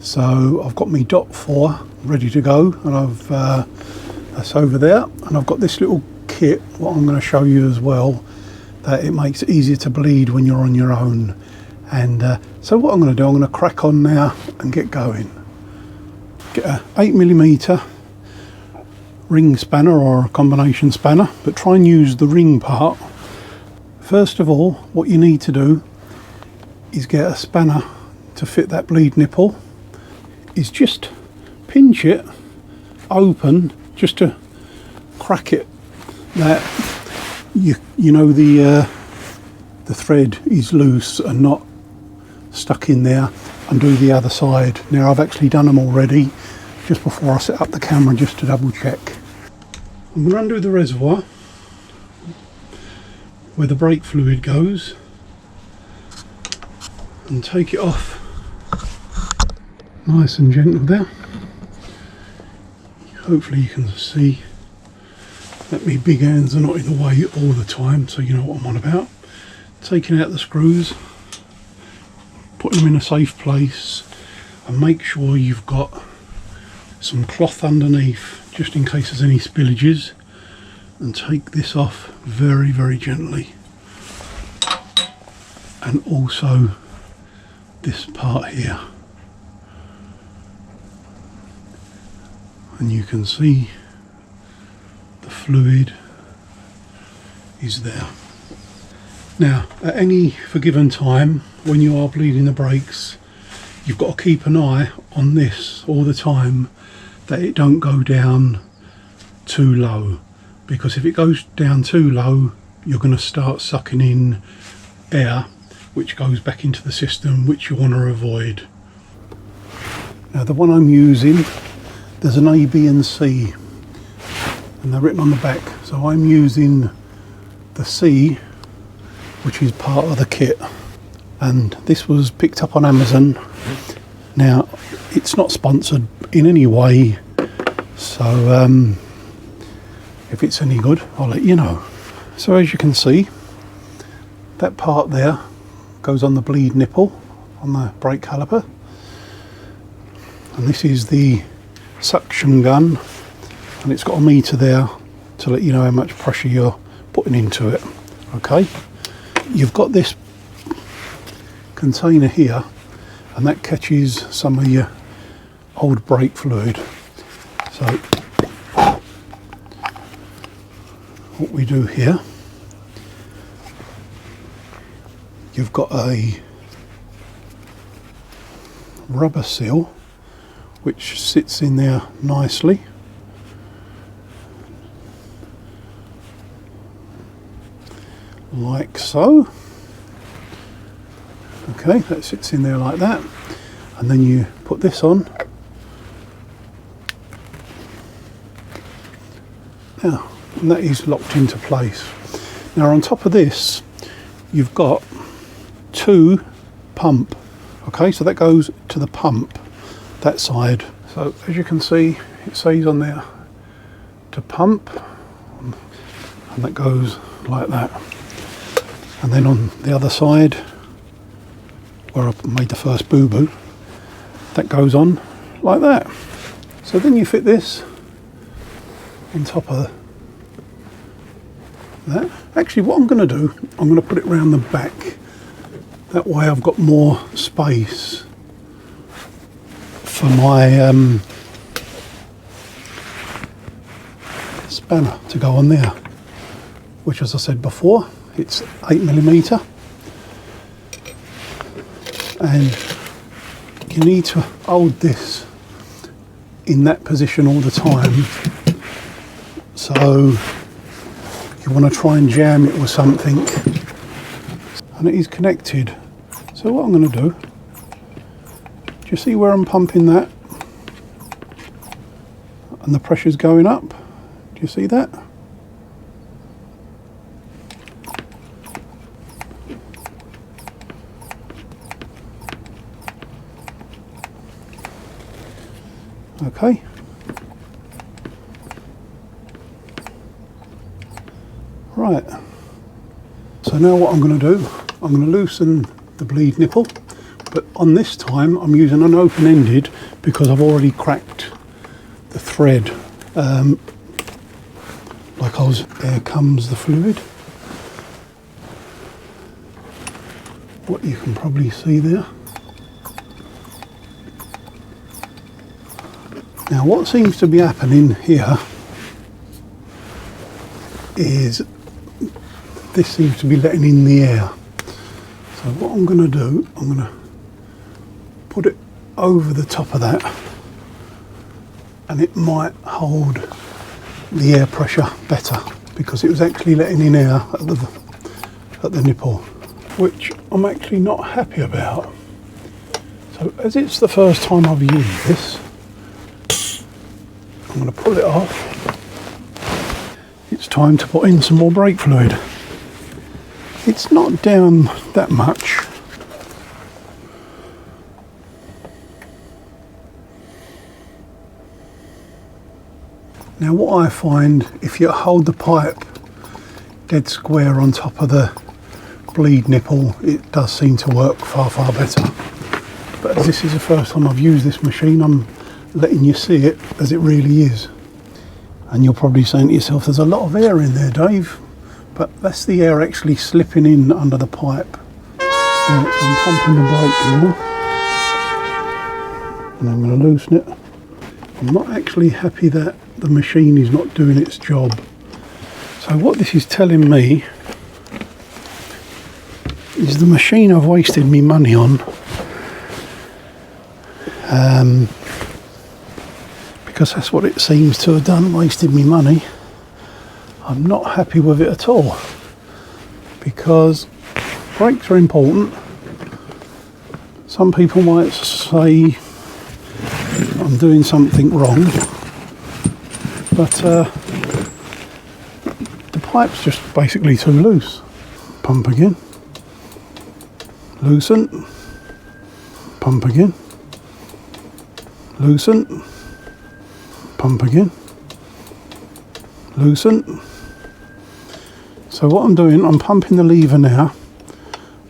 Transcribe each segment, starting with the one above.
So I've got my .4 ready to go, and that's over there, and I've got this little kit, what I'm going to show you as well, that it makes it easier to bleed when you're on your own. And so what I'm going to do, I'm going to crack on now and get going. Get a 8mm ring spanner or a combination spanner, but try and use the ring part. First of all, what you need to do is get a spanner to fit that bleed nipple. Is just pinch it open, just to crack it, that you know the thread is loose and not stuck in there, and do the other side. Now I've actually done them already just before I set up the camera, just to double check. I'm going to undo the reservoir where the brake fluid goes and take it off nice and gentle there. Hopefully you can see that my big hands are not in the way all the time, so you know what I'm on about. Taking out the screws, putting them in a safe place, and make sure you've got some cloth underneath just in case there's any spillages, and take this off very, very gently. And also this part here, and you can see the fluid is there. Now at any forgiven time when you are bleeding the brakes, you've got to keep an eye on this all the time, that it don't go down too low, because if it goes down too low, you're going to start sucking in air, which goes back into the system, which you want to avoid. Now the one I'm using, there's an A, B and C, and they're written on the back, so I'm using the C, which is part of the kit, and this was picked up on Amazon. Now it's not sponsored in any way, so if it's any good I'll let you know. So as you can see, that part there goes on the bleed nipple on the brake caliper, and this is the suction gun, and it's got a meter there to let you know how much pressure you're putting into it. Okay, you've got this container here, and that catches some of your old brake fluid. So what we do here, you've got a rubber seal which sits in there nicely, like so. Okay, that sits in there like that, and then you put this on. Now, and that is locked into place. Now on top of this, you've got two pump. Okay, so that goes to the pump, that side. So as you can see, it says on there to pump, and that goes like that. And then on the other side, where I made the first boo-boo, that goes on like that. So then you fit this on top of that. Actually, what I'm going to do, I'm going to put it round the back. That way I've got more space for my spanner to go on there, which, as I said before, it's 8mm, and you need to hold this in that position all the time. So you want to try and jam it with something, and it is connected. So what I'm going to do, do you see where I'm pumping that and the pressure's going up? Do you see that? Okay. Right. So now what I'm going to do, I'm going to loosen the bleed nipple, But on this time I'm using an open-ended because I've already cracked the thread. There comes the fluid. What you can probably see there. Now what seems to be happening here is this seems to be letting in the air. So what I'm going to do, I'm going to put it over the top of that, and it might hold the air pressure better because it was actually letting in air at the nipple, which I'm actually not happy about. So as it's the first time I've used this, I'm going to pull it off. It's time to put in some more brake fluid. It's not down that much. Now what I find, if you hold the pipe dead square on top of the bleed nipple, it does seem to work far better. But as this is the first time I've used this machine, I'm letting you see it as it really is. And you're probably saying to yourself, there's a lot of air in there, Dave. But that's the air actually slipping in under the pipe. Right, so I'm pumping the brake now. And I'm going to loosen it. I'm not actually happy that the machine is not doing its job. So what this is telling me is the machine I've wasted me money on, because that's what it seems to have done, wasted me money. I'm not happy with it at all, because brakes are important. Some people might say I'm doing something wrong, but the pipe's just basically too loose. Pump again, loosen, pump again, loosen, pump again, loosen. So what I'm doing, I'm pumping the lever now,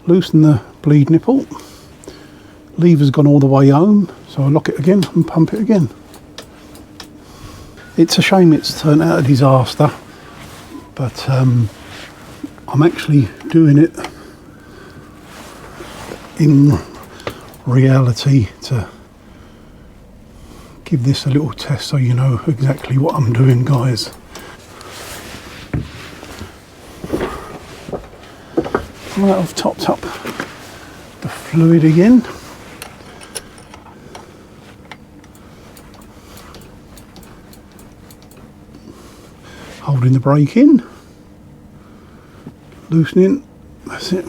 loosen the bleed nipple. Lever's gone all the way home, so I lock it again and pump it again. It's a shame it's turned out a disaster, but I'm actually doing it in reality to give this a little test so you know exactly what I'm doing, guys. Right, I've topped up the fluid again. Holding the brake in, loosening, that's it,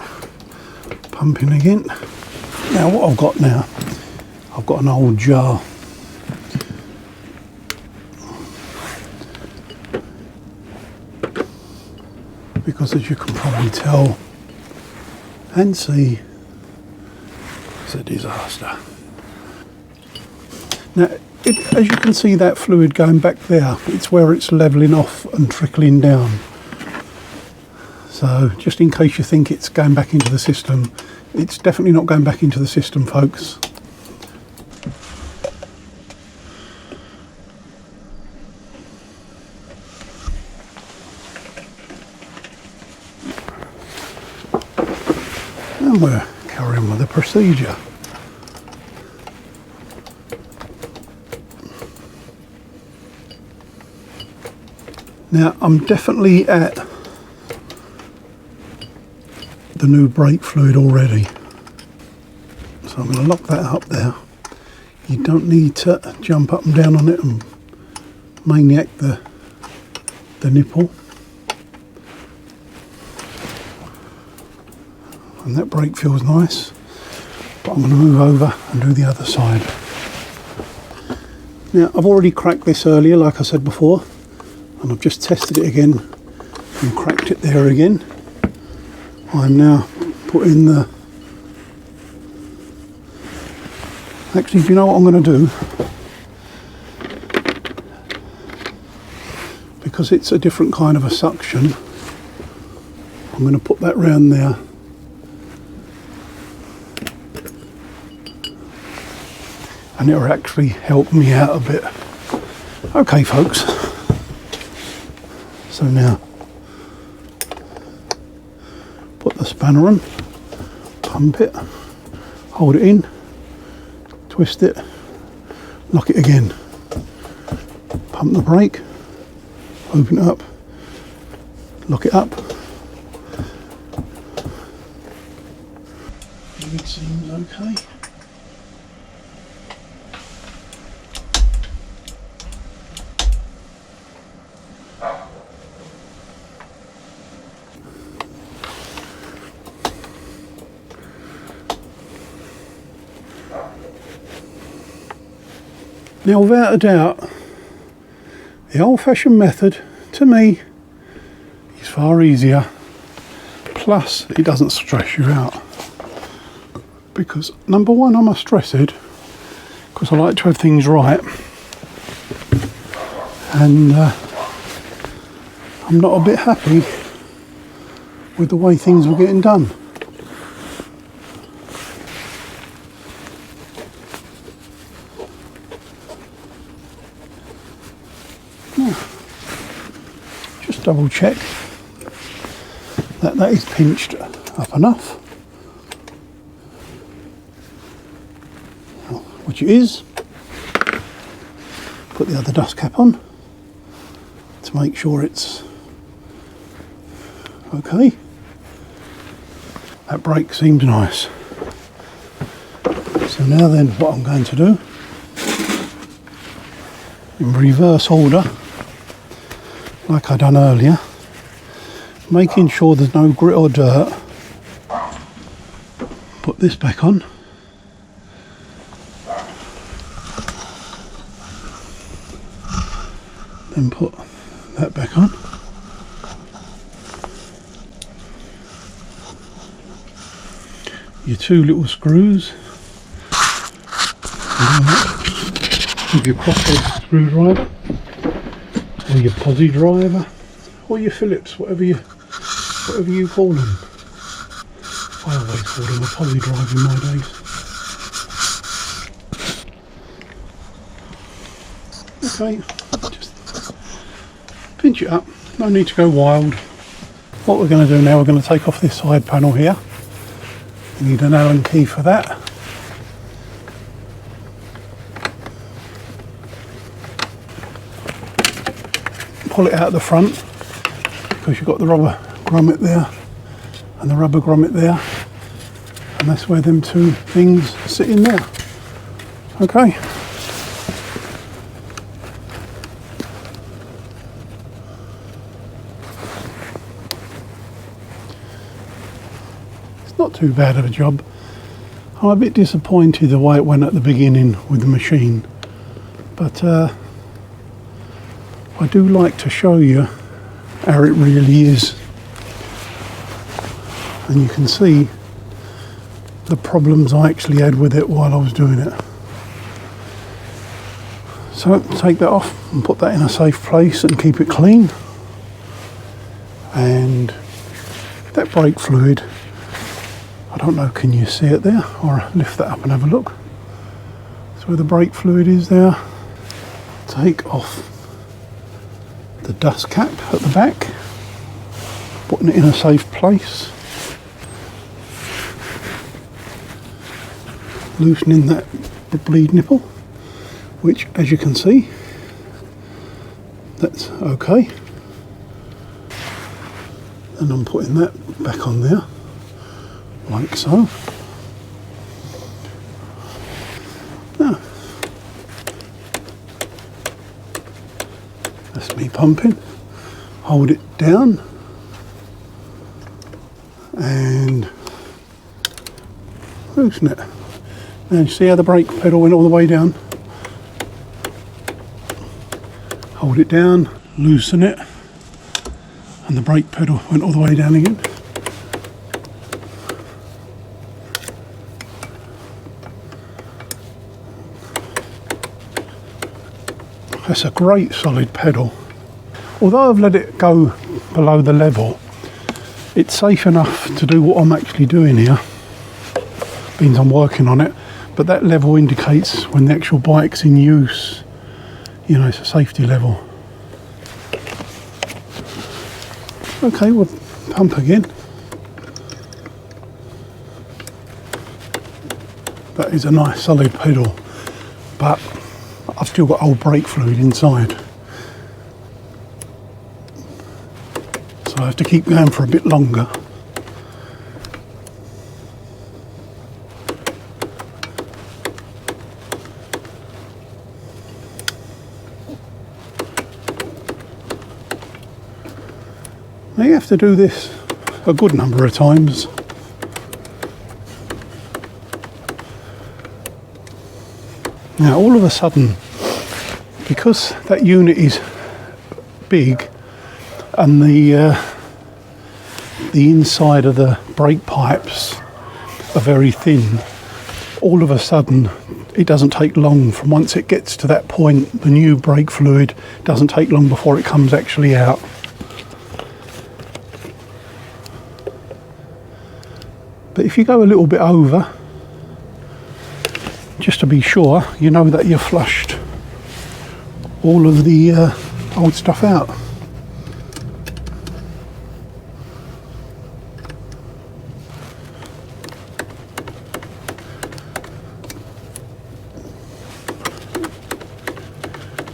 pumping again. Now what I've got now, I've got an old jar. Because as you can probably tell and see, it's a disaster. Now, as you can see that fluid going back there, it's where it's levelling off and trickling down. So just in case you think it's going back into the system, it's definitely not going back into the system, folks. And we're carrying with the procedure. Now I'm definitely at the new brake fluid already, so I'm going to lock that up there. You don't need to jump up and down on it and maniac the nipple. And that brake feels nice, but I'm going to move over and do the other side. Now I've already cracked this earlier, like I said before, and I've just tested it again and cracked it there again. I'm now putting the... Actually, do you know what I'm going to do? Because it's a different kind of a suction, I'm going to put that round there and it'll actually help me out a bit. Okay folks, so now put the spanner on, pump it, hold it in, twist it, lock it again, pump the brake, open it up, lock it up. It seems okay. Now, without a doubt, the old-fashioned method, to me, is far easier. Plus, it doesn't stress you out. Because, number one, I'm a stress head, because I like to have things right. And I'm not a bit happy with the way things were getting done. Just double check that that is pinched up enough, which it is. Put the other dust cap on to make sure it's okay. That brake seems nice. So now then, what I'm going to do, in reverse order, like I done earlier, making sure there's no grit or dirt, put this back on, then put that back on, your two little screws, with your crosshead screwdriver, or your posi driver, or your Phillips, whatever you call them. I always call them a posi driver in my days. Okay, just pinch it up, no need to go wild. What we're going to do now, we're going to take off this side panel here. You need an Allen key for that. Pull it out the front, because you've got the rubber grommet there and the rubber grommet there, and that's where them two things sit in there. Okay. It's not too bad of a job. I'm a bit disappointed the way it went at the beginning with the machine, but I do like to show you how it really is, and you can see the problems I actually had with it while I was doing it. So take that off and put that in a safe place and keep it clean. And that brake fluid, I don't know, can you see it there, or lift that up and have a look. That's where the brake fluid is there. Take off the dust cap at the back, putting it in a safe place, loosening that bleed nipple, which, as you can see, that's okay, and I'm putting that back on there like so. Now, that's me pumping. Hold it down and loosen it. Now you see how the brake pedal went all the way down? Hold it down, loosen it, and the brake pedal went all the way down again. That's a great solid pedal. Although I've let it go below the level, it's safe enough to do what I'm actually doing here. Means I'm working on it but that level indicates when the actual bike's in use. You know, it's a safety level. Okay, we'll pump again. That is a nice solid pedal, but I've still got old brake fluid inside, so I have to keep going for a bit longer. Now you have to do this a good number of times. Now all of a sudden, because that unit is big and the inside of the brake pipes are very thin, all of a sudden it doesn't take long from once it gets to that point, the new brake fluid doesn't take long before it comes actually out. But if you go a little bit over, just to be sure, you know that you've flushed all of the old stuff out.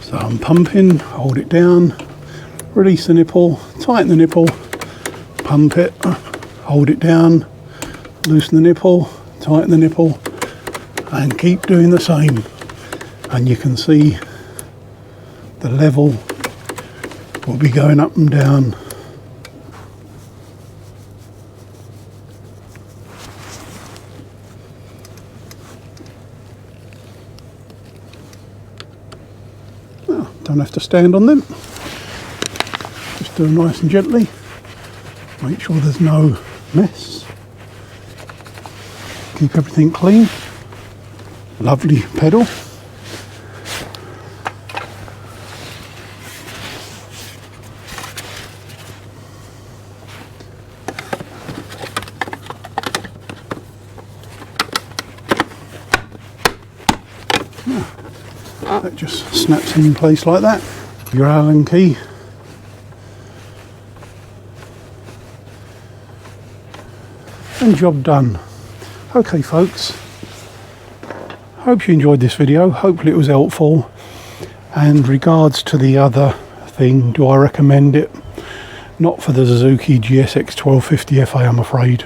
So I'm pumping, hold it down, release the nipple, tighten the nipple, pump it, hold it down, loosen the nipple, tighten the nipple, and keep doing the same, and you can see the level will be going up and down. Well, don't have to stand on them, just do it nice and gently, make sure there's no mess, keep everything clean. Lovely pedal. That just snaps in place like that. Your Allen key. And job done. Okay folks, hope you enjoyed this video, hopefully it was helpful. And regards to the other thing, do I recommend it? Not for the Suzuki GSX 1250 FA, I'm afraid.